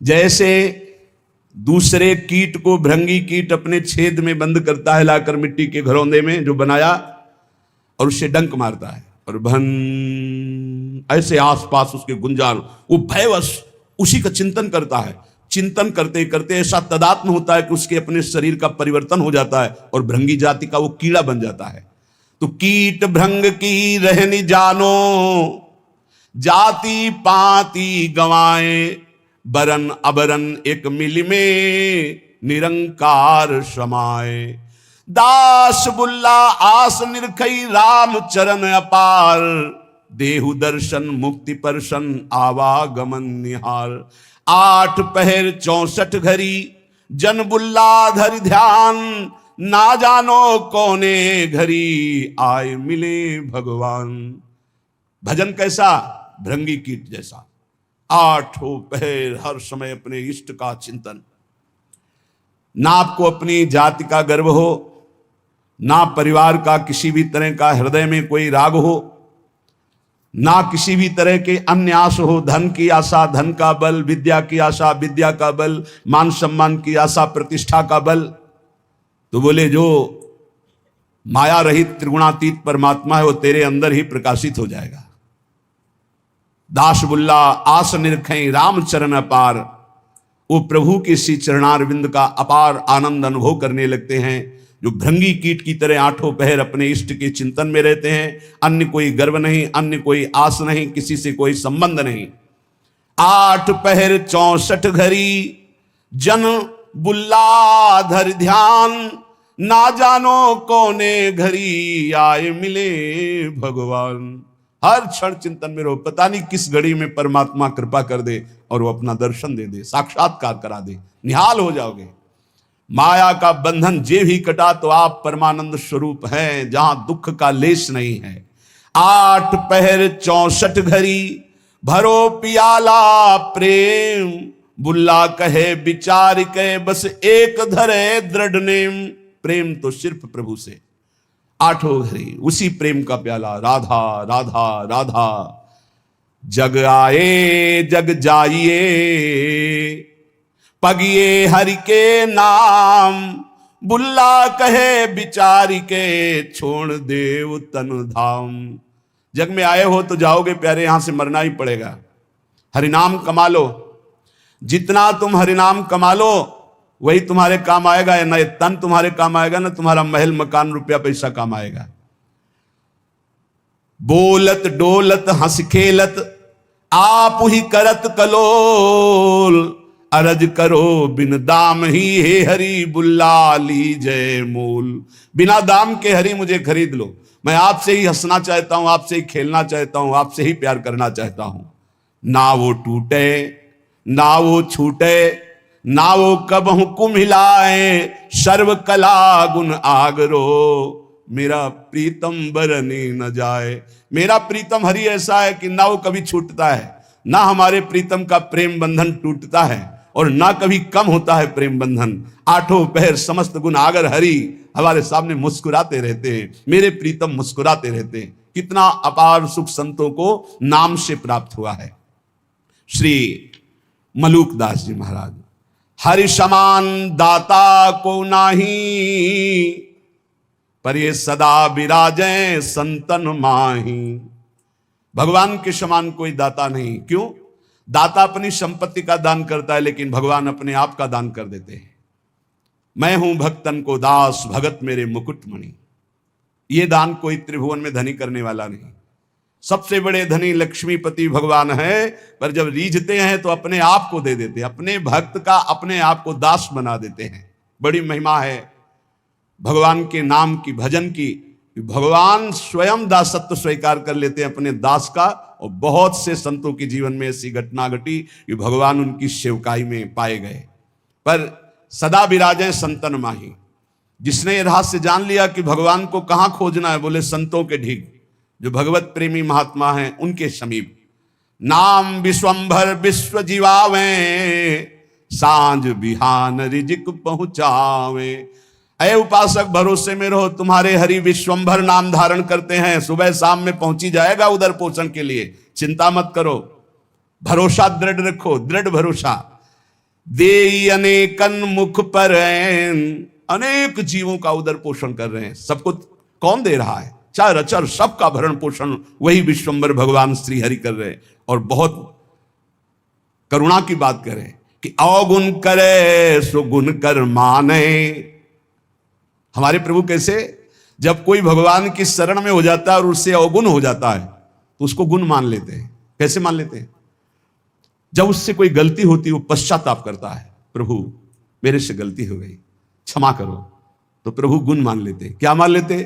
जैसे दूसरे कीट को भृंगी कीट अपने छेद में बंद करता है लाकर मिट्टी के घरौंदे में जो बनाया, और उससे डंक मारता है और भन ऐसे आसपास उसके गुंजान, वो भयवश उसी का चिंतन करता है। चिंतन करते करते ऐसा तदात्म होता है कि उसके अपने शरीर का परिवर्तन हो जाता है और भृंगी जाति का वो कीड़ा बन जाता है। तो कीट भृंग की रहनी जानो, जाति पाति गवाए, बरन अबरन एक मिल में निरंकार समाए। दास बुल्ला आस निरखई राम चरण अपार, देहु दर्शन मुक्ति परशन आवागमन निहार। 8 पहर 64 घड़ी जन बुल्ला धरि ध्यान, ना जानो कौने घड़ी आए मिले भगवान। भजन कैसा? भृंगी कीट जैसा। 8 पहर हर समय अपने इष्ट का चिंतन। ना आपको अपनी जाति का गर्व हो, ना परिवार का किसी भी तरह का हृदय में कोई राग हो, ना किसी भी तरह के अन्य आस हो। धन की आशा धन का बल, विद्या की आशा विद्या का बल, मान सम्मान की आशा प्रतिष्ठा का बल। तो बोले जो माया रहित त्रिगुणातीत परमात्मा है वो तेरे अंदर ही प्रकाशित हो जाएगा। दास बुल्ला आस निरखें राम चरण अपार, वो प्रभु के श्री चरणारविंद का अपार आनंद अनुभव करने लगते हैं। जो भृंगी कीट की तरह 8 पहर अपने इष्ट के चिंतन में रहते हैं, अन्य कोई गर्व नहीं, अन्य कोई आस नहीं, किसी से कोई संबंध नहीं। 8 पहर 64 घड़ी जन बुल्ला धर ध्यान, ना जानो कौने घड़ी आए मिले भगवान। हर क्षण चिंतन में रहो, पता नहीं किस घड़ी में परमात्मा कृपा कर दे और वो अपना दर्शन दे दे, साक्षात्कार करा दे, निहाल हो जाओगे। माया का बंधन जे भी कटा तो आप परमानंद स्वरूप हैं, जहां दुख का लेश नहीं है। 8 पहर 64 घड़ी भरो पियाला प्रेम, बुल्ला कहे विचार के बस एक धरे दृढ़ नेम। प्रेम तो सिर्फ प्रभु से। 8 घड़ी उसी प्रेम का प्याला, राधा राधा राधा। जग आए जग जाइए, पगिए हरि के नाम, बुल्ला कहे विचारी के छोड़ देव तन धाम। जग में आए हो तो जाओगे प्यारे, यहां से मरना ही पड़ेगा। हरिनाम कमा लो, जितना तुम हरिनाम कमा लो वही तुम्हारे काम आएगा। न ये तन तुम्हारे काम आएगा, न तुम्हारा महल मकान रुपया पैसा काम आएगा। बोलत डोलत हंस खेलत आप ही करत कलोल, अरज करो बिन दाम ही हे हरि बुल्ला लीजय मूल। बिना दाम के हरि मुझे खरीद लो, मैं आपसे ही हंसना चाहता हूं, आपसे ही खेलना चाहता हूं, आपसे ही प्यार करना चाहता हूं। ना वो टूटे ना वो छूटे, ना वो कब हुकुम हिलाए, सर्व कला गुण आगरो, मेरा प्रीतम बरनी न जाए। मेरा प्रीतम हरि ऐसा है कि ना वो कभी छूटता है, ना हमारे प्रीतम का प्रेम बंधन टूटता है और ना कभी कम होता है प्रेम बंधन। 8 पहर समस्त गुण आगर हरि हमारे सामने मुस्कुराते रहते हैं, मेरे प्रीतम मुस्कुराते रहते हैं। कितना अपार सुख संतों को नाम से प्राप्त हुआ है। श्री मलूक दास जी महाराज, हरि समान दाता को नाही, पर ये सदा विराजें संतन माही। भगवान के समान कोई दाता नहीं। क्यों? दाता अपनी संपत्ति का दान करता है, लेकिन भगवान अपने आप का दान कर देते हैं। मैं हूं भक्तन को दास, भगत मेरे मुकुटमणि। ये दान कोई त्रिभुवन में धनी करने वाला नहीं। सबसे बड़े धनी लक्ष्मीपति भगवान है, पर जब रीझते हैं तो अपने आप को दे देते हैं, अपने भक्त का अपने आप को दास बना देते हैं। बड़ी महिमा है भगवान के नाम की, भजन की। भगवान स्वयं दासत्व स्वीकार कर लेते हैं अपने दास का। और बहुत से संतों के जीवन में ऐसी घटना घटी कि भगवान उनकी सेवकाई में पाए गए। पर सदा विराजें संतन माही। जिसने ये रहस्य जान लिया कि भगवान को कहां खोजना है, बोले संतों के ढीग, जो भगवत प्रेमी महात्मा हैं उनके समीप। नाम विश्वंभर विश्व जीवावे, सांझ बिहान रिजिक पहुंचावे। अय उपासक भरोसे में रहो, तुम्हारे हरि विश्वंभर नाम धारण करते हैं, सुबह शाम में पहुंची जाएगा उधर पोषण के लिए। चिंता मत करो, भरोसा दृढ़ रखो, दृढ़ भरोसा। देई अनेकन मुख पर अनेक जीवों का उदर पोषण कर रहे हैं। सबको कौन दे रहा है? चार अचर सबका भरण पोषण वही विश्वंभर भगवान श्री हरि कर रहे हैं। और बहुत करुणा की बात करें कि अवगुण करे सो गुण कर माने। हमारे प्रभु कैसे, जब कोई भगवान की शरण में हो जाता है और उससे अवगुण हो जाता है तो उसको गुण मान लेते हैं। कैसे मान लेते हैं? जब उससे कोई गलती होती है वो पश्चाताप करता है, प्रभु मेरे से गलती हो गई, क्षमा करो, तो प्रभु गुण मान लेते। क्या मान लेते?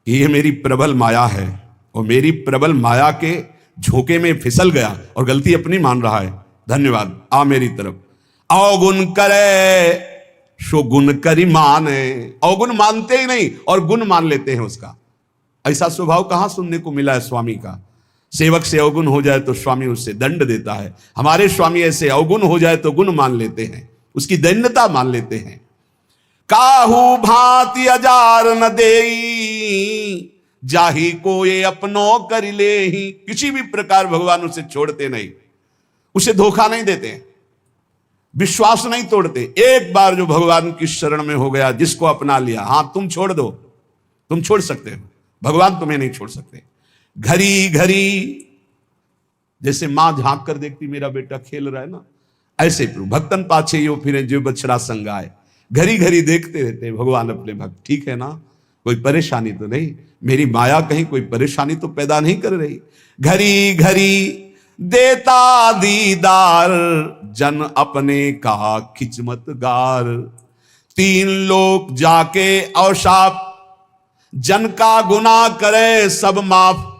कि ये मेरी प्रबल माया है और मेरी प्रबल माया के झोंके में फिसल गया और गलती अपनी मान रहा है, धन्यवाद, आ मेरी तरफ। अवगुण करे सो गुण करी माने। अवगुण मानते ही नहीं और गुण मान लेते हैं उसका। ऐसा स्वभाव कहां सुनने को मिला है स्वामी का? सेवक से अवगुण हो जाए तो स्वामी उससे दंड देता है। हमारे स्वामी ऐसे अवगुण हो जाए तो गुण मान लेते हैं, उसकी दैन्यता मान लेते हैं। काहू भांति अजार न देई, जाही को ये अपनो कर ले ही। किसी भी प्रकार भगवान उसे छोड़ते नहीं, उसे धोखा नहीं देते, विश्वास नहीं तोड़ते। एक बार जो भगवान की शरण में हो गया, जिसको अपना लिया, हां तुम छोड़ दो, तुम छोड़ सकते हो, भगवान तुम्हें नहीं छोड़ सकते। घड़ी घड़ी जैसे मां झांक कर देखती मेरा बेटा खेल रहा है ना, ऐसे प्रभु भक्तन पाछे यो फिरे जो बछड़ा संगाए। घड़ी घड़ी देखते रहते भगवान अपने भक्त, ठीक है ना, कोई परेशानी तो नहीं, मेरी माया कहीं कोई परेशानी तो पैदा नहीं कर रही। घड़ी घड़ी देता दीदार, जन अपने का खिचमत गार। तीन लोग जाके अवशाप, जन का गुनाह करे सब माफ।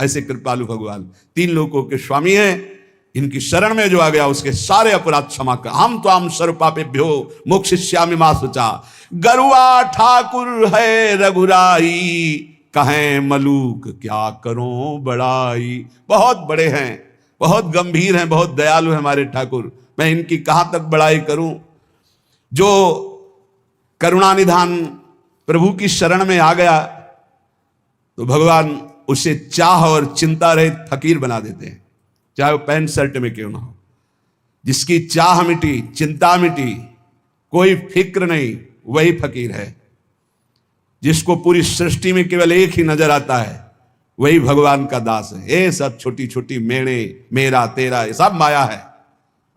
ऐसे कृपालु भगवान तीन लोगों के स्वामी हैं, इनकी शरण में जो आ गया उसके सारे अपराध क्षमा कर। हम तो हम सर्व पापेभ्यो मोक्षयिष्यामि मा शुचा। गरुआ ठाकुर है रघुराई, कहें मलूक क्या करो बड़ाई। बहुत बड़े हैं, बहुत गंभीर हैं, बहुत दयालु हैं हमारे ठाकुर, मैं इनकी कहां तक बड़ाई करूं। जो करुणानिधान प्रभु की शरण में आ गया तो भगवान उसे चाह और चिंता रहित फकीर बना देते हैं, चाहे वो पैंट शर्ट में क्यों ना हो। जिसकी चाह मिटी, चिंता मिटी, कोई फिक्र नहीं, वही फकीर है। जिसको पूरी सृष्टि में केवल एक ही नजर आता है, वही भगवान का दास है। ये सब छोटी छोटी मेणे, मेरा तेरा, ये सब माया है,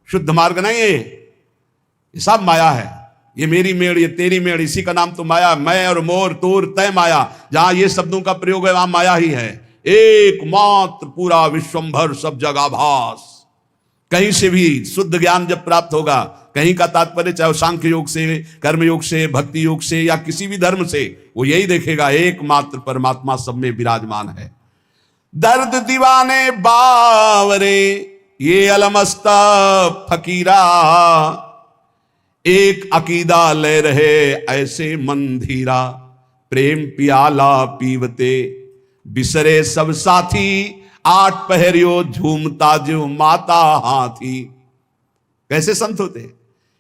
शुद्ध मार्ग नहीं है, ये सब माया है। ये मेरी मेड़, ये तेरी मेड़, इसी का नाम तो माया। मैं और मोर, तोर, तय माया, जहां ये शब्दों का प्रयोग है वहां माया ही है। एकमात्र पूरा विश्वंभर सब जगह भास। कहीं से भी शुद्ध ज्ञान जब प्राप्त होगा, कहीं का तात्पर्य चाहे सांख्य योग से, कर्म योग से, भक्ति योग से या किसी भी धर्म से, वो यही देखेगा एकमात्र परमात्मा सब में विराजमान है। दर्द दीवाने बावरे ये अलमस्ता फकीरा, एक अकीदा ले रहे ऐसे मंधीरा। प्रेम पियाला पीवते बिसरे सब साथी, आठ पहरियो झूमता जो माता हाथी। कैसे संत होते?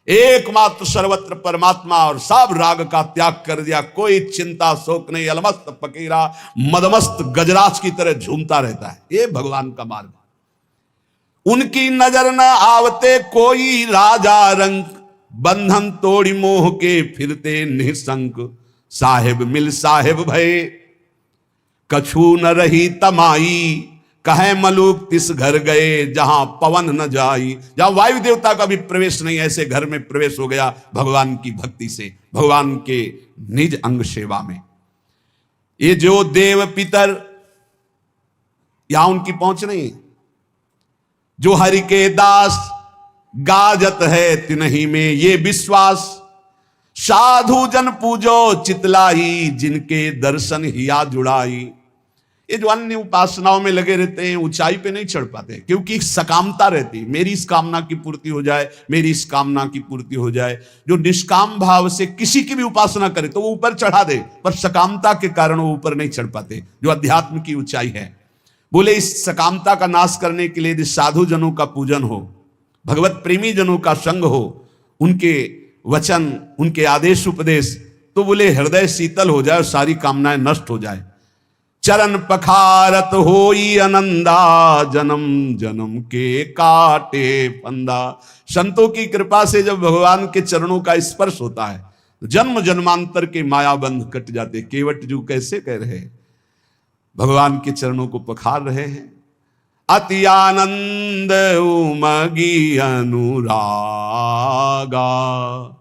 एकमात्र सर्वत्र परमात्मा और सब राग का त्याग कर दिया, कोई चिंता शोक नहीं। अलमस्त फकीरा मदमस्त गजराज की तरह झूमता रहता है, ये भगवान का मार्ग। उनकी नजर न आवते कोई राजा रंग, बंधन तोड़ी मोह के फिरते निसंक। साहेब मिल साहेब भय कछु न रही तमाई, कहे मलूक तिस घर गए जहां पवन न जाई। जहां वायु देवता का भी प्रवेश नहीं, ऐसे घर में प्रवेश हो गया भगवान की भक्ति से, भगवान के निज अंग सेवा में। ये जो देव पितर, यहां उनकी पहुंच नहीं। जो हरि के दास गाजत है तिन्ही में ये विश्वास, साधु जन पूजो चितलाई, जिनके दर्शन हिया जुड़ाई। ये जो अन्य उपासनाओं में लगे रहते हैं, ऊंचाई पे नहीं चढ़ पाते, क्योंकि सकामता रहती, मेरी इस कामना की पूर्ति हो जाए, मेरी इस कामना की पूर्ति हो जाए। जो निष्काम भाव से किसी की भी उपासना करे तो वो ऊपर चढ़ा दे, पर सकामता के कारण वो ऊपर नहीं चढ़ पाते, जो अध्यात्म की ऊंचाई है। बोले इस सकामता का नाश करने के लिए यदि साधु जनों का पूजन हो, भगवत प्रेमी जनों का संग हो, उनके वचन, उनके आदेश उपदेश, तो बोले हृदय शीतल हो जाए और सारी कामनाएं नष्ट हो जाए। चरण पखारत होई आनंदा, जन्म जन्म के काटे फंदा। संतों की कृपा से जब भगवान के चरणों का स्पर्श होता है तो जन्म जन्मांतर के मायाबंध कट जाते। केवट जी कैसे कह रहे हैं, भगवान के चरणों को पखार रहे हैं। अति आनंद उमगी अनुरागा,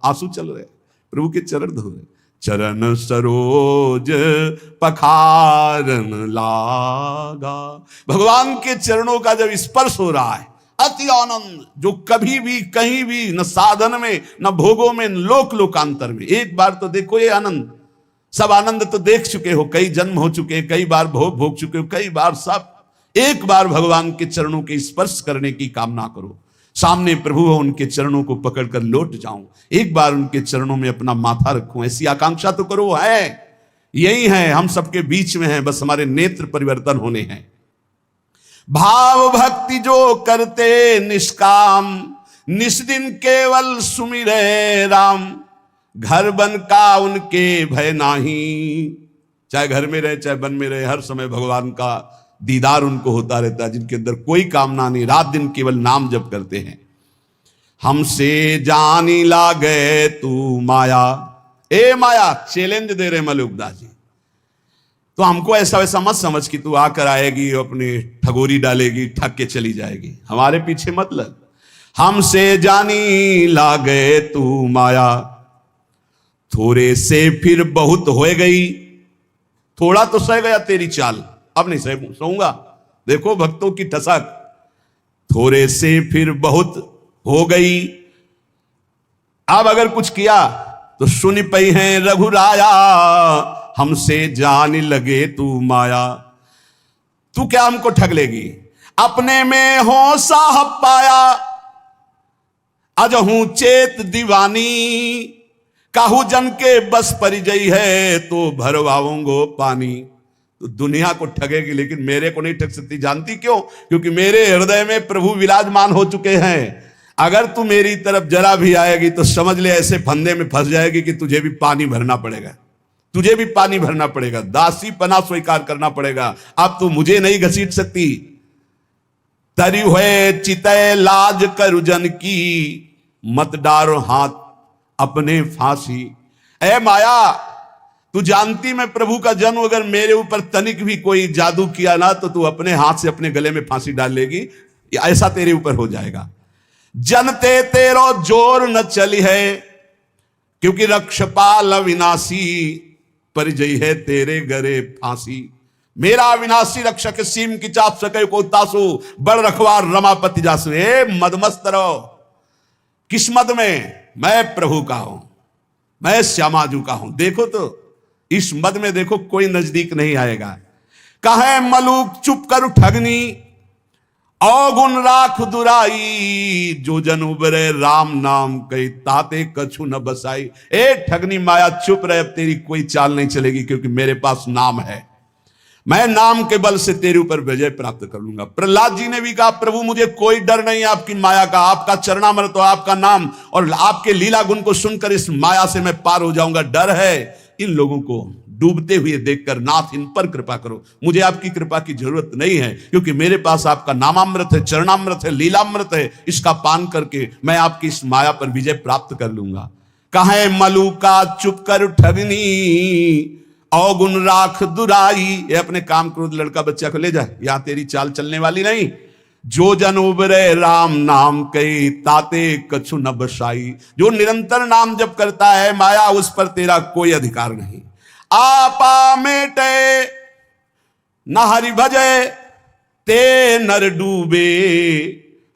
आंसू चल रहे, प्रभु के चरण धो रहे। चरण सरोज पखारन लागा, भगवान के चरणों का जब स्पर्श हो रहा है, अति आनंद जो कभी भी कहीं भी न साधन में न भोगों में न लोक लोकांतर में। एक बार तो देखो ये आनंद, सब आनंद तो देख चुके हो, कई जन्म हो चुके, कई बार भोग भोग चुके हो, कई बार सब। एक बार भगवान के चरणों के स्पर्श करने की कामना करो। सामने प्रभु हो, उनके चरणों को पकड़कर लौट जाऊं, एक बार उनके चरणों में अपना माथा रखूं, ऐसी आकांक्षा तो करो। है यही है, हम सबके बीच में है, बस हमारे नेत्र परिवर्तन होने हैं। भाव भक्ति जो करते निष्काम, निस्दिन केवल सुमिरे राम। घर बन का उनके भय नाही, चाहे घर में रहे चाहे वन में रहे, हर समय भगवान का दीदार उनको होता रहता है, जिनके अंदर कोई कामना नहीं, रात दिन केवल नाम जप करते हैं। हमसे जानी लागे तू माया, ए माया, चैलेंज दे रहे मलुकदास जी। तो हमको ऐसा वैसा मत समझ कि तू आकर आएगी, अपनी ठगोरी डालेगी, ठग के चली जाएगी, हमारे पीछे मत लग। हमसे जानी लागे तू माया, थोड़े से फिर बहुत हो गई। थोड़ा तो सह गया तेरी चाल, अब नहीं सहूंगा। देखो भक्तों की ठसक, थोड़े से फिर बहुत हो गई। अब अगर कुछ किया तो सुन पई है रघुराया, हमसे जान लगे तू माया। तू क्या हमको ठग लेगी, अपने में हो साहब पाया। अजहू चेत दीवानी, काहू जन के बस परिजई है, तो भरवाऊंगो पानी। तो दुनिया को ठगेगी लेकिन मेरे को नहीं ठग सकती। जानती क्यों? क्योंकि मेरे हृदय में प्रभु विराजमान हो चुके हैं। अगर तू मेरी तरफ जरा भी आएगी तो समझ ले ऐसे फंदे में फंस जाएगी कि तुझे भी पानी भरना पड़ेगा, तुझे भी पानी भरना पड़ेगा, दासी पना स्वीकार करना पड़ेगा। अब तू मुझे नहीं घसीट सकती। तरी हुए चितय लाज करुजन की, मत डारो हाथ अपने फांसी। ए माया, तू जानती मैं प्रभु का जन्म अगर मेरे ऊपर तनिक भी कोई जादू किया ना तो तू अपने हाथ से अपने गले में फांसी डाल लेगी, ऐसा तेरे ऊपर हो जाएगा। जनते तेरो जोर न चली है, क्योंकि रक्षपाल अविनाशी, परिजय है तेरे गरे फांसी। मेरा अविनाशी रक्षक सीम की चाप सके को तासु, बड़ रखवार रमापति जासु। हे मदमस्त रहो, किस मद में? मैं प्रभु का हूं, मैं श्यामाजू का हूं। देखो तो इस मद में देखो कोई नजदीक नहीं आएगा। कहे मलूक चुप कर ठगनी, अवगुण राख दुराई। जो जन उबरे राम नाम कही, ताते कछु न बसाई। ए ठगनी माया चुप रहे, अब तेरी कोई चाल नहीं चलेगी, क्योंकि मेरे पास नाम है। मैं नाम के बल से तेरे ऊपर विजय प्राप्त कर लूंगा। प्रहलाद जी ने भी कहा, प्रभु मुझे कोई डर नहीं आपकी माया का, आपका चरणामृत और आपका नाम और आपके लीला गुण को सुनकर इस माया से मैं पार हो जाऊंगा। डर है इन लोगों को डूबते हुए देखकर, नाथ इन पर कृपा करो। मुझे आपकी कृपा की जरूरत नहीं है, क्योंकि मेरे पास आपका नामामृत है, चरणामृत है, लीलामृत है। इसका पान करके मैं आपकी इस माया पर विजय प्राप्त कर लूंगा। कहे मलूका चुप कर ठगनी, अवगुण राख दुराई। ये अपने काम क्रोध लड़का बच्चा को ले जाए, यहां तेरी चाल चलने वाली नहीं। जो जन उबरे राम नाम कही, ताते कछु न बसाई। जो निरंतर नाम जप करता है माया, उस पर तेरा कोई अधिकार नहीं। आपा मेटे न हरि भजे, ते नर डूबे।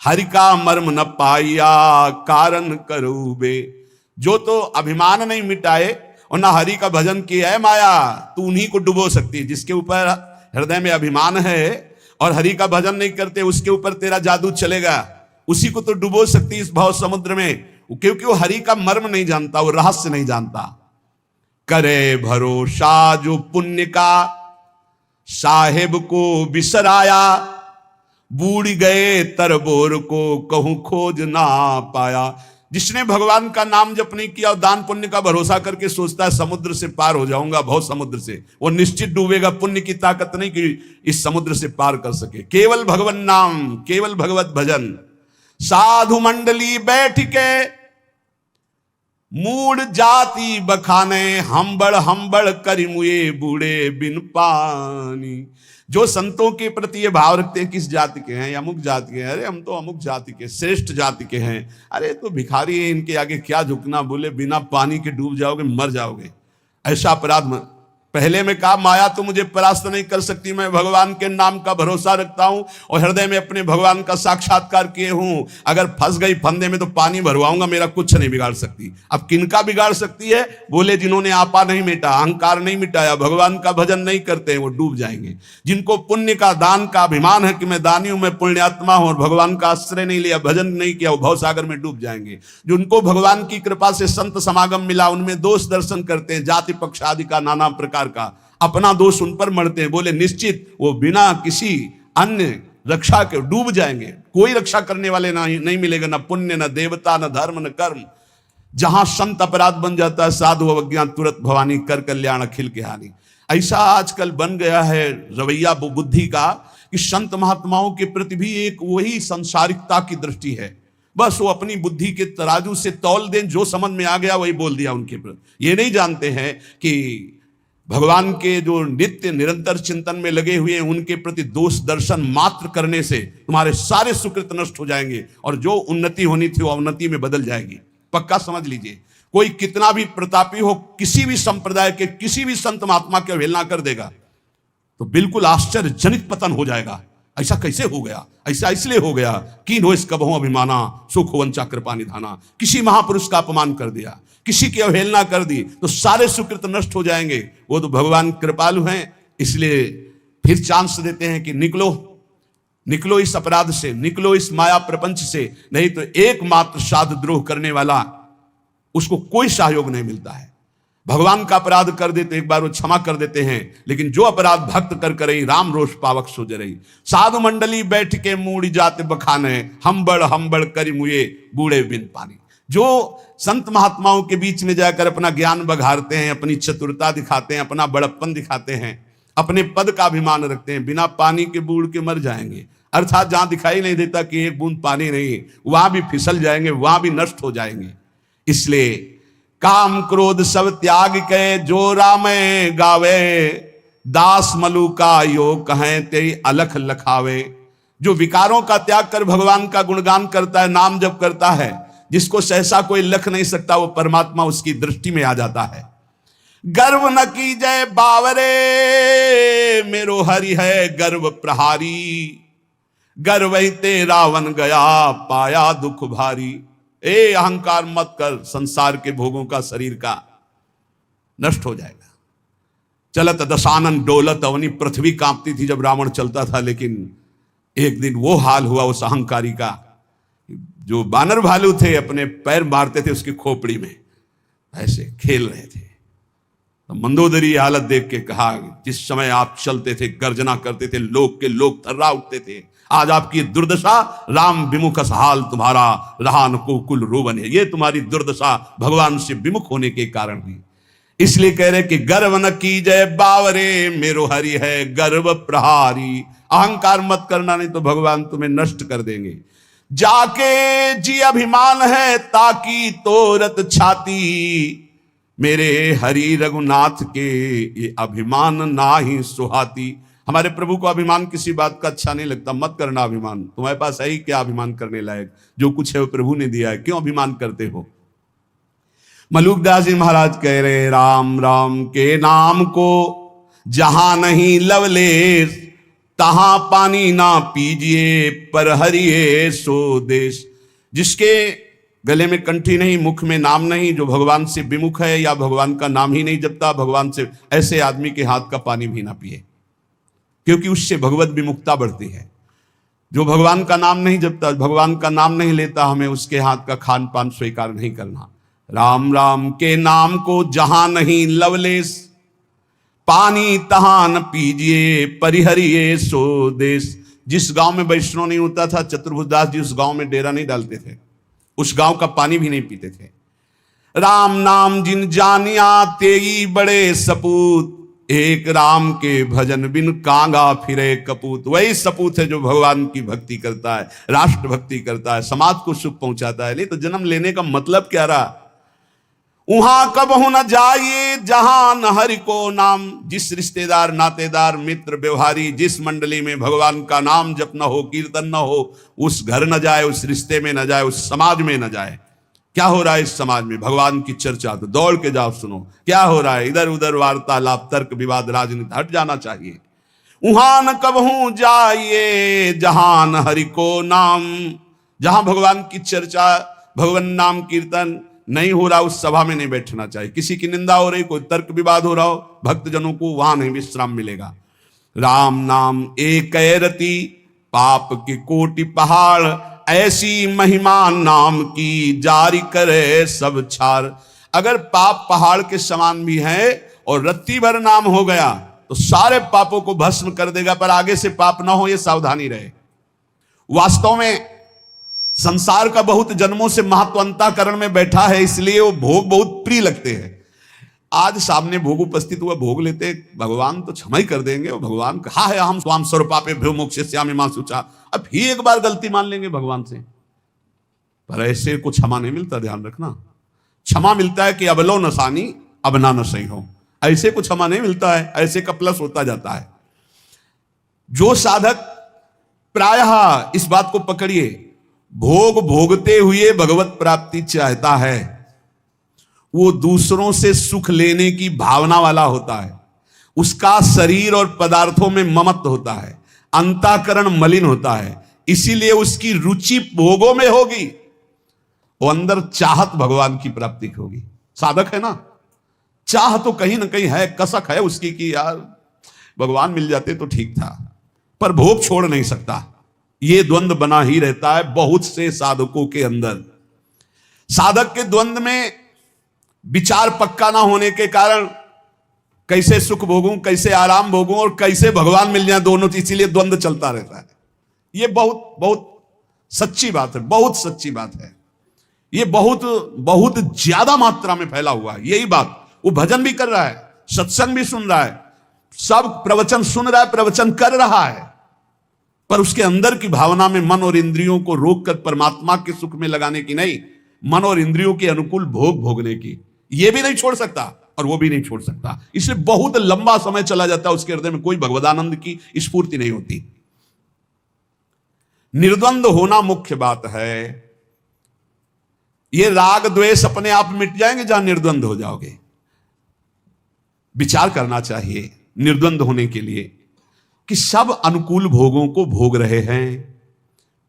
हरि का मर्म न पाया, कारण करूबे। जो तो अभिमान नहीं मिटाए और ना हरि का भजन किया है माया, तू उन्हीं को डुबो सकती है। जिसके ऊपर हृदय में अभिमान है और हरि का भजन नहीं करते, उसके ऊपर तेरा जादू चलेगा। उसी को तो डुबो सकती इस भाव समुद्र में, क्योंकि वो हरि का मर्म नहीं जानता, वो रहस्य नहीं जानता। करे भरोसा जो पुण्य का, साहेब को बिसराया। बूढ़ गए तरबोर को, कहूं खोज ना पाया। जिसने भगवान का नाम जप नहीं किया और दान पुण्य का भरोसा करके सोचता है समुद्र से पार हो जाऊंगा, भव समुद्र से, वो निश्चित डूबेगा। पुण्य की ताकत नहीं कि इस समुद्र से पार कर सके। केवल भगवान नाम, केवल भगवत भजन। साधु मंडली बैठ के मूड जाति बखाने, हम्बड़ करी मुए बूढ़े बिन पानी। जो संतों के प्रति ये भाव रखते हैं किस जाति के हैं, अमुक जाति के हैं, अरे हम तो अमुक जाति के, श्रेष्ठ जाति के हैं, अरे तो भिखारी है, इनके आगे क्या झुकना, बोले बिना पानी के डूब जाओगे, मर जाओगे। ऐसा अपराध पहले में कहा, माया तो मुझे परास्त नहीं कर सकती, मैं भगवान के नाम का भरोसा रखता हूं और हृदय में अपने भगवान का साक्षात्कार किए हूं। अगर फंस गई फंदे में तो पानी भरवाऊंगा, मेरा कुछ नहीं बिगाड़ सकती। अब किनका बिगाड़ सकती है? बोले जिन्होंने आपा नहीं मिटा, अहंकार नहीं मिटाया, भगवान का भजन नहीं करते हैं, वो डूब जाएंगे। जिनको पुण्य का, दान का अभिमान है कि मैं दानी हूं, मैं पुण्यात्मा हूं, और भगवान का आश्रय नहीं लिया, भजन नहीं किया, वो भवसागर में डूब जाएंगे। जिनको भगवान की कृपा से संत समागम मिला, उनमें दोष दर्शन करते हैं, जाति पक्ष आदि का, नाना प्रकार का, अपना दोष उन पर मढ़ते हैं, बोले निश्चित वो बिना किसी अन्य रक्षा के डूब जाएंगे। कोई रक्षा करने वाले नहीं मिलेगा, न पुण्य, न देवता, न धर्म, न कर्म। जहां संत अपराध बन जाता है, साधु अवज्ञा तुरंत भवानी, कर कल्याण अखिल के हानि। ऐसा आजकल बन गया है रवैया बुद्धि का कि संत महात्माओं के प्रति भी एक वही संसारिकता की दृष्टि है। बस वो अपनी बुद्धि के तराजू से तौल दें, जो समझ में आ गया वही बोल दिया उनके प्रति। ये नहीं जानते हैं कि भगवान के जो नित्य निरंतर चिंतन में लगे हुए हैं, उनके प्रति दोष दर्शन मात्र करने से तुम्हारे सारे सुकृत नष्ट हो जाएंगे और जो उन्नति होनी थी वो अवनति में बदल जाएगी। पक्का समझ लीजिए। कोई कितना भी प्रतापी हो, किसी भी संप्रदाय के किसी भी संत महात्मा की अवहेलना कर देगा तो बिल्कुल आश्चर्यजनित पतन हो जाएगा। ऐसा कैसे हो गया? ऐसा इसलिए हो गया कि नो इस कबहू अभिमाना, सुख वंचा कृपा निधाना। किसी महापुरुष का अपमान कर दिया, किसी की अवहेलना कर दी तो सारे सुकृत नष्ट हो जाएंगे। वो तो भगवान कृपालु हैं, इसलिए फिर चांस देते हैं कि निकलो इस अपराध से, निकलो इस माया प्रपंच से, नहीं तो एकमात्र साधुद्रोह करने वाला, उसको कोई सहयोग नहीं मिलता है। भगवान का अपराध कर देते एक बार वो क्षमा कर देते हैं, लेकिन जो अपराध भक्त कर करई, राम रोष पावक सो जरई। साधु मंडली बैठ के मूड़ी जाते बखाने, हम्बड़ करी मुए बूढ़े बिन पानी। जो संत महात्माओं के बीच में जाकर अपना ज्ञान बघारते हैं, अपनी चतुरता दिखाते हैं, अपना बड़प्पन दिखाते हैं, अपने पद का अभिमान रखते हैं, बिना पानी के बूढ़ के मर जाएंगे। अर्थात जहां दिखाई नहीं देता कि एक बूंद पानी नहीं, वहां भी फिसल जाएंगे, वहां भी नष्ट हो जाएंगे। इसलिए काम क्रोध सब त्याग के, जो राम गावे, दास मलु का यो कहें ते अलख लखावे। जो विकारों का त्याग कर भगवान का गुणगान करता है, नाम जप करता है, जिसको सहसा कोई लख नहीं सकता, वो परमात्मा उसकी दृष्टि में आ जाता है। गर्व न की जय बावरे, मेरो हरि है गर्व प्रहारी। गर्व ही ते रावण गया, पाया दुख भारी। ए अहंकार मत कर, संसार के भोगों का, शरीर का नष्ट हो जाएगा। चलत दशानन डोलत अवनी, पृथ्वी कांपती थी जब रावण चलता था, लेकिन एक दिन वो हाल हुआ उस अहंकारी का। जो बानर भालू थे अपने पैर मारते थे उसकी खोपड़ी में, ऐसे खेल रहे थे। तो मंदोदरी हालत देख के कहा, जिस समय आप चलते थे, गर्जना करते थे, लोग के लोग थर्रा उठते थे, आज आपकी दुर्दशा, राम विमुख हाल तुम्हारा, रहा न को कुल रोवन है। ये तुम्हारी दुर्दशा भगवान से विमुख होने के कारण हुई। इसलिए कह रहे कि गर्व न की जय बावरे, मेरो हरि है गर्व प्रहारी। अहंकार मत करना, नहीं तो भगवान तुम्हें नष्ट कर देंगे। जाके जी अभिमान है ताकि तोरत छाती, मेरे हरि रघुनाथ के ये अभिमान ना ही सुहाती। हमारे प्रभु को अभिमान किसी बात का अच्छा नहीं लगता। मत करना अभिमान, तुम्हारे पास है ही क्या अभिमान करने लायक? जो कुछ है वो प्रभु ने दिया है, क्यों अभिमान करते हो? मलुकदास जी महाराज कह रहे, राम राम के नाम को जहां नहीं लवलेश, तहां पानी ना पीजिए, पर हरिये सो देश। जिसके गले में कंठी नहीं, मुख में नाम नहीं, जो भगवान से विमुख है या भगवान का नाम ही नहीं जपता, भगवान से, ऐसे आदमी के हाथ का पानी भी ना पिए, क्योंकि उससे भगवत विमुखता बढ़ती है। जो भगवान का नाम नहीं जपता, भगवान का नाम नहीं लेता, हमें उसके हाथ का खान पान स्वीकार नहीं करना। राम राम के नाम को जहां नहीं लवलेश, पानी तहां न पीजिए, परिहरिये सो देश। जिस गांव में वैष्णव नहीं होता था, चतुर्भुजदास जी उस गांव में डेरा नहीं डालते थे। उस गांव का पानी भी नहीं पीते थे। राम नाम जिन जानिया तेई बड़े सपूत, एक राम के भजन बिन कांगा फिरे कपूत। वही सपूत है जो भगवान की भक्ति करता है, राष्ट्र भक्ति करता है, समाज को सुख पहुंचाता है। नहीं तो जन्म लेने का मतलब क्या रहा। वहां कबहू न जाइए जहां न हरि को नाम। जिस रिश्तेदार नातेदार मित्र व्यवहारी जिस मंडली में भगवान का नाम जप न हो, कीर्तन न हो, उस घर न जाए, उस रिश्ते में न जाए, उस समाज में न जाए। क्या हो रहा है इस समाज में, भगवान की चर्चा तो दौड़ के जाओ सुनो। क्या हो रहा है इधर उधर वार्तालाप, तर्क विवाद, राजनीति, हट जाना चाहिए। वहां न कबहू जाइए जहां न हरि को नाम। जहां भगवान की चर्चा, भगवान नाम कीर्तन नहीं हो रहा, उस सभा में नहीं बैठना चाहिए। किसी की निंदा हो रही, कोई तर्क विवाद हो रहा हो, भक्तजनों को वहां नहीं विश्राम मिलेगा। राम नाम एक रति पाप के कोटि पहाड़, ऐसी महिमा नाम की जारी करे सब छार। अगर पाप पहाड़ के समान भी है और रत्ती भर नाम हो गया तो सारे पापों को भस्म कर देगा, पर आगे से पाप ना हो ये सावधानी रहे। वास्तव में संसार का बहुत जन्मों से महत्वांतकरण में बैठा है, इसलिए वो भोग बहुत प्रिय लगते हैं। आज सामने भोग उपस्थित हुआ, भोग लेते, भगवान तो क्षमा ही कर देंगे। और भगवान कहा है हम स्वाम स्वरूपापे भ्यो मोक्षयिष्यामि मां शुचा। अब ही एक बार गलती मान लेंगे भगवान से, पर ऐसे को क्षमा नहीं मिलता, ध्यान रखना। क्षमा मिलता है कि अबलो नसानी अब ना सही हो, ऐसे को क्षमा नहीं मिलता है, ऐसे का प्लस होता जाता है। जो साधक प्रायः इस बात को पकड़िए, भोग भोगते हुए भगवत प्राप्ति चाहता है, वो दूसरों से सुख लेने की भावना वाला होता है। उसका शरीर और पदार्थों में ममत्व होता है, अंतःकरण मलिन होता है, इसीलिए उसकी रुचि भोगों में होगी, वो अंदर चाहत भगवान की प्राप्ति की होगी। साधक है ना, चाह तो कहीं ना कहीं है, कसक है उसकी कि यार भगवान मिल जाते तो ठीक था, पर भोग छोड़ नहीं सकता। ये द्वंद्व बना ही रहता है बहुत से साधकों के अंदर। साधक के द्वंद्व में विचार पक्का ना होने के कारण कैसे सुख भोगूं, कैसे आराम भोगूं और कैसे भगवान मिल जाए, दोनों, इसीलिए द्वंद्व चलता रहता है। ये बहुत बहुत सच्ची बात है, बहुत सच्ची बात है। ये बहुत बहुत ज्यादा मात्रा में फैला हुआ है यही बात। वो भजन भी कर रहा है, सत्संग भी सुन रहा है, सब प्रवचन सुन रहा है, प्रवचन कर रहा है, पर उसके अंदर की भावना में मन और इंद्रियों को रोककर परमात्मा के सुख में लगाने की नहीं, मन और इंद्रियों के अनुकूल भोग भोगने की, ये भी नहीं छोड़ सकता और वो भी नहीं छोड़ सकता। इसलिए बहुत लंबा समय चला जाता है, उसके हृदय में कोई भगवदानंद की स्फूर्ति नहीं होती। निर्द्वंद होना मुख्य बात है। ये राग द्वेष अपने आप मिट जाएंगे जहां निर्द्वंद हो जाओगे। विचार करना चाहिए निर्द्वंद होने के लिए कि सब अनुकूल भोगों को भोग रहे हैं,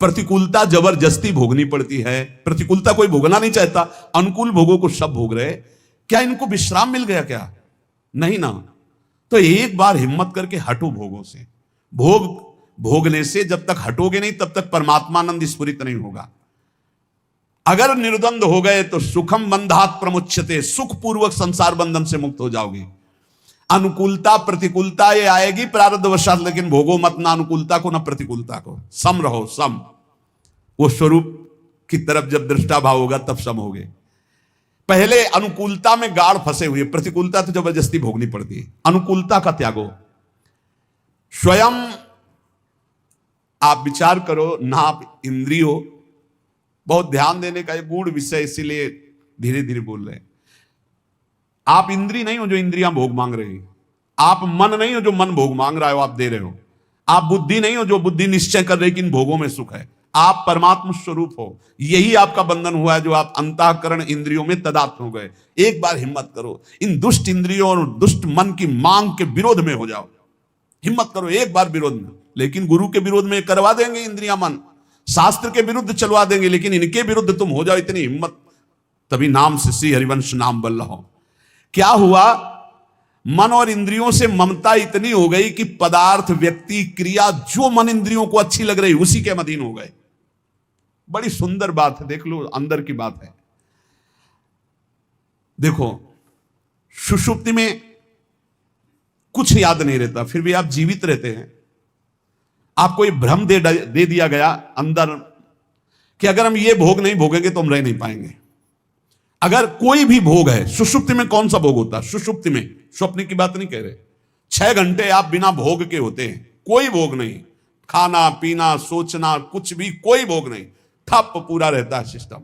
प्रतिकूलता जबरदस्ती भोगनी पड़ती है, प्रतिकूलता कोई भोगना नहीं चाहता, अनुकूल भोगों को सब भोग रहे। क्या इनको विश्राम मिल गया क्या? नहीं ना। तो एक बार हिम्मत करके हटो भोगों से। भोग भोगने से जब तक हटोगे नहीं तब तक परमात्मानंद स्फुरित नहीं होगा। अगर निर्द्वंद हो गए तो सुखम बंधात प्रमुच्यते, सुख पूर्वक संसार बंधन से मुक्त हो जाओगे। अनुकूलता प्रतिकूलता ये आएगी प्रारब्धवशात, लेकिन भोगो मत ना अनुकूलता को ना प्रतिकूलता को, सम रहो, सम। वो स्वरूप की तरफ जब दृष्टा भाव होगा तब सम होगे। पहले अनुकूलता में गाढ़ फंसे हुए, प्रतिकूलता तो जबरदस्ती भोगनी पड़ती है। अनुकूलता का त्यागो। स्वयं आप विचार करो, नाप इंद्रियों, बहुत ध्यान देने का एक गूढ़ विषय, इसीलिए धीरे धीरे बोल रहे हैं। आप इंद्री नहीं हो जो इंद्रियां भोग मांग रही हो, आप मन नहीं हो जो मन भोग मांग रहा हो, आप दे रहे हो। आप बुद्धि नहीं हो जो बुद्धि निश्चय कर रही कि इन भोगों में सुख है। आप परमात्मा स्वरूप हो, यही आपका बंधन हुआ है जो आप अंतःकरण इंद्रियों में तदात्म हो गए। एक बार हिम्मत करो, इन दुष्ट इंद्रियों और दुष्ट मन की मांग के विरोध में हो जाओ। हिम्मत करो एक बार विरोध में, लेकिन गुरु के विरोध में करवा देंगे इंद्रियां मन, शास्त्र के विरुद्ध चलवा देंगे, लेकिन इनके विरुद्ध तुम हो जाओ। इतनी हिम्मत, तभी नाम से श्री हरिवंश नाम बल्ला हो। क्या हुआ? मन और इंद्रियों से ममता इतनी हो गई कि पदार्थ, व्यक्ति, क्रिया जो मन इंद्रियों को अच्छी लग रही उसी के अधीन हो गए। बड़ी सुंदर बात है, देख लो, अंदर की बात है। देखो, सुषुप्ति में कुछ याद नहीं रहता, फिर भी आप जीवित रहते हैं। आपको ये भ्रम दे दिया गया अंदर कि अगर हम ये भोग नहीं भोगेंगे तो हम रह नहीं पाएंगे। अगर कोई भी भोग है, सुषुप्ति में कौन सा भोग होता है? सुषुप्ति में, स्वप्न की बात नहीं कह रहे, 6 घंटे आप बिना भोग के होते हैं, कोई भोग नहीं, खाना पीना सोचना कुछ भी, कोई भोग नहीं, ठप पूरा रहता है सिस्टम,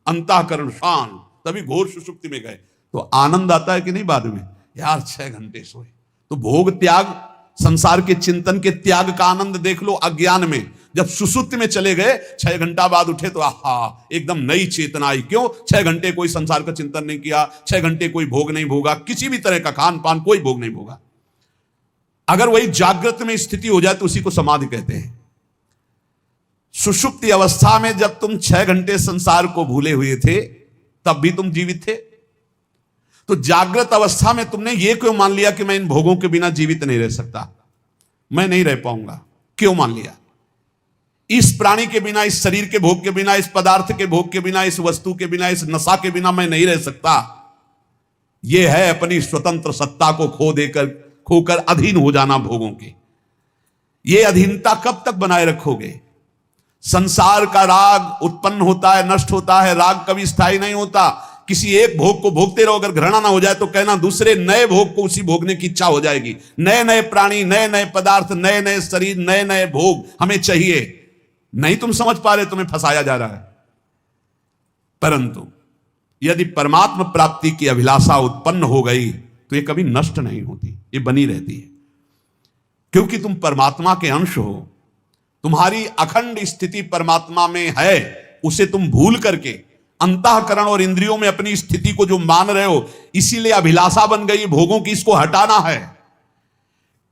अंतःकरण शांत, तभी घोर सुषुप्ति में गए तो आनंद आता है कि नहीं? बाद में यार 6 घंटे सोए। तो भोग त्याग, संसार के चिंतन के त्याग का आनंद देख लो अज्ञान में। जब सुसुप्ति में चले गए, 6 घंटा बाद उठे तो आहा, एकदम नई चेतना आई। क्यों? 6 घंटे कोई संसार का चिंतन नहीं किया, 6 घंटे कोई भोग नहीं भोगा, किसी भी तरह का खान पान कोई भोग नहीं भोगा। अगर वही जागृत में स्थिति हो जाए तो उसी को समाधि कहते हैं। सुषुप्ति अवस्था में जब तुम 6 घंटे संसार को भूले हुए थे तब भी तुम जीवित थे, तो जागृत अवस्था में तुमने ये क्यों मान लिया कि मैं इन भोगों के बिना जीवित नहीं रह सकता, मैं नहीं रह पाऊंगा? क्यों मान लिया? इस प्राणी के बिना, इस शरीर के भोग के बिना, इस पदार्थ के भोग के बिना, इस वस्तु के बिना, इस नशा के बिना मैं नहीं रह सकता। यह है अपनी स्वतंत्र सत्ता को खोकर अधीन हो जाना भोगों के। यह अधीनता कब तक बनाए रखोगे? संसार का राग उत्पन्न होता है, नष्ट होता है, राग कभी स्थायी नहीं होता। किसी एक भोग को भोगते रहो, अगर घृणा ना हो जाए तो कहना दूसरे नए भोग को उसी भोगने की इच्छा हो जाएगी। नए नए प्राणी, नए नए पदार्थ, नए नए शरीर, नए नए भोग हमें चाहिए। नहीं तुम समझ पा रहे, तुम्हें फंसाया जा रहा है। परंतु यदि परमात्मा प्राप्ति की अभिलाषा उत्पन्न हो गई तो ये कभी नष्ट नहीं होती, ये बनी रहती है, क्योंकि तुम परमात्मा के अंश हो। तुम्हारी अखंड स्थिति परमात्मा में है, उसे तुम भूल करके अंतःकरण और इंद्रियों में अपनी स्थिति को जो मान रहे हो, इसीलिए अभिलाषा बन गई भोगों की, इसको हटाना है।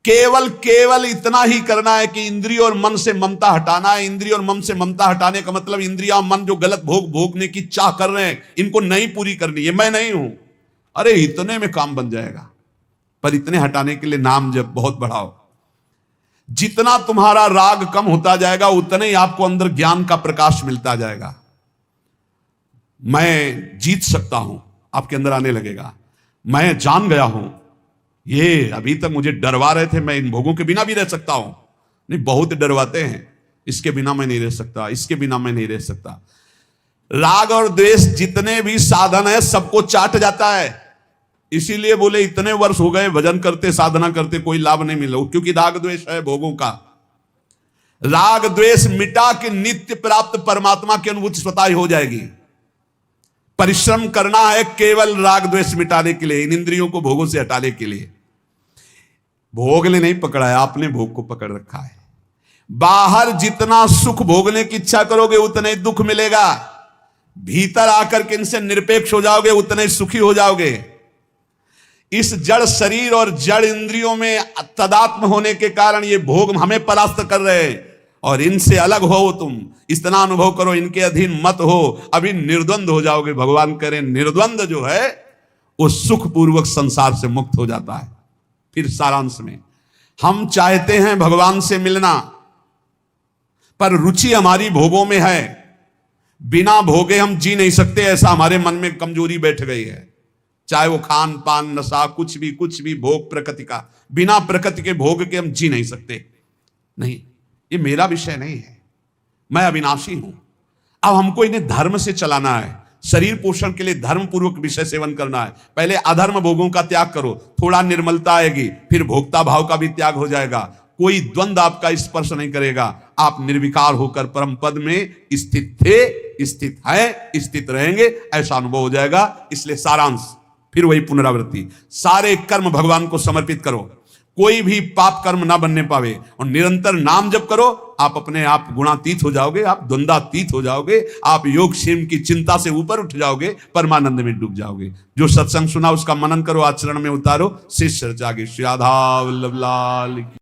केवल इतना ही करना है कि इंद्रिय और मन से ममता हटाना है। इंद्रिय और मन से ममता हटाने का मतलब इंद्रिया मन जो गलत भोग भोगने की चाह कर रहे हैं, इनको नहीं पूरी करनी है। मैं नहीं हूं, अरे इतने में काम बन जाएगा। पर इतने हटाने के लिए नाम जब बहुत बढ़ाओ। जितना तुम्हारा राग कम होता जाएगा उतने ही आपको अंदर ज्ञान का प्रकाश मिलता जाएगा। मैं जीत सकता हूं आपके अंदर आने लगेगा। मैं जान गया हूं, ये अभी तक मुझे डरवा रहे थे, मैं इन भोगों के बिना भी रह सकता हूं। नहीं, बहुत डरवाते हैं, इसके बिना मैं नहीं रह सकता, इसके बिना मैं नहीं रह सकता। राग और द्वेष जितने भी साधन है सबको चाट जाता है। इसीलिए बोले इतने वर्ष हो गए भजन करते, साधना करते, कोई लाभ नहीं मिला, क्योंकि राग द्वेष है भोगों का। राग द्वेष मिटा के नित्य प्राप्त परमात्मा की अनुभूति स्वतः ही हो जाएगी। परिश्रम करना है केवल राग द्वेष मिटाने के लिए, इन इंद्रियों को भोगों से हटाने के लिए। भोग ने नहीं पकड़ा है, आपने भोग को पकड़ रखा है। बाहर जितना सुख भोगने की इच्छा करोगे उतने दुख मिलेगा, भीतर आकर के इनसे निरपेक्ष हो जाओगे उतने सुखी हो जाओगे। इस जड़ शरीर और जड़ इंद्रियों में तदात्म होने के कारण ये भोग हमें परास्त कर रहे हैं, और इनसे अलग हो तुम, इतना अनुभव करो, इनके अधीन मत हो, अभी निर्द्वंद हो जाओगे। भगवान करें निर्द्वंद जो है वो सुख पूर्वक संसार से मुक्त हो जाता है। फिर सारांश में हम चाहते हैं भगवान से मिलना, पर रुचि हमारी भोगों में है। बिना भोगे हम जी नहीं सकते, ऐसा हमारे मन में कमजोरी बैठ गई है। चाहे वो खान पान नशा कुछ भी भोग प्रकृति का, बिना प्रकृति के भोग के हम जी नहीं सकते। नहीं, ये मेरा विषय नहीं है, मैं अविनाशी हूं। अब हमको इन्हें धर्म से चलाना है। शरीर पोषण के लिए धर्म पूर्वक विषय सेवन करना है। पहले अधर्म भोगों का त्याग करो, थोड़ा निर्मलता आएगी, फिर भोक्ता भाव का भी त्याग हो जाएगा। कोई द्वंद्व आपका स्पर्श नहीं करेगा। आप निर्विकार होकर परम पद में स्थित थे, स्थित है, स्थित रहेंगे, ऐसा अनुभव हो जाएगा। इसलिए सारांश फिर वही पुनरावृत्ति, सारे कर्म भगवान को समर्पित करो, कोई भी पाप कर्म ना बनने पावे, और निरंतर नाम जप करो। आप अपने आप गुणातीत हो जाओगे, आप द्वंद्वातीत हो जाओगे, आप योग क्षेम की चिंता से ऊपर उठ जाओगे, परमानंद में डूब जाओगे। जो सत्संग सुना उसका मनन करो, आचरण में उतारो। शिष्य जागे। श्री राधा वल्लभ लाल की।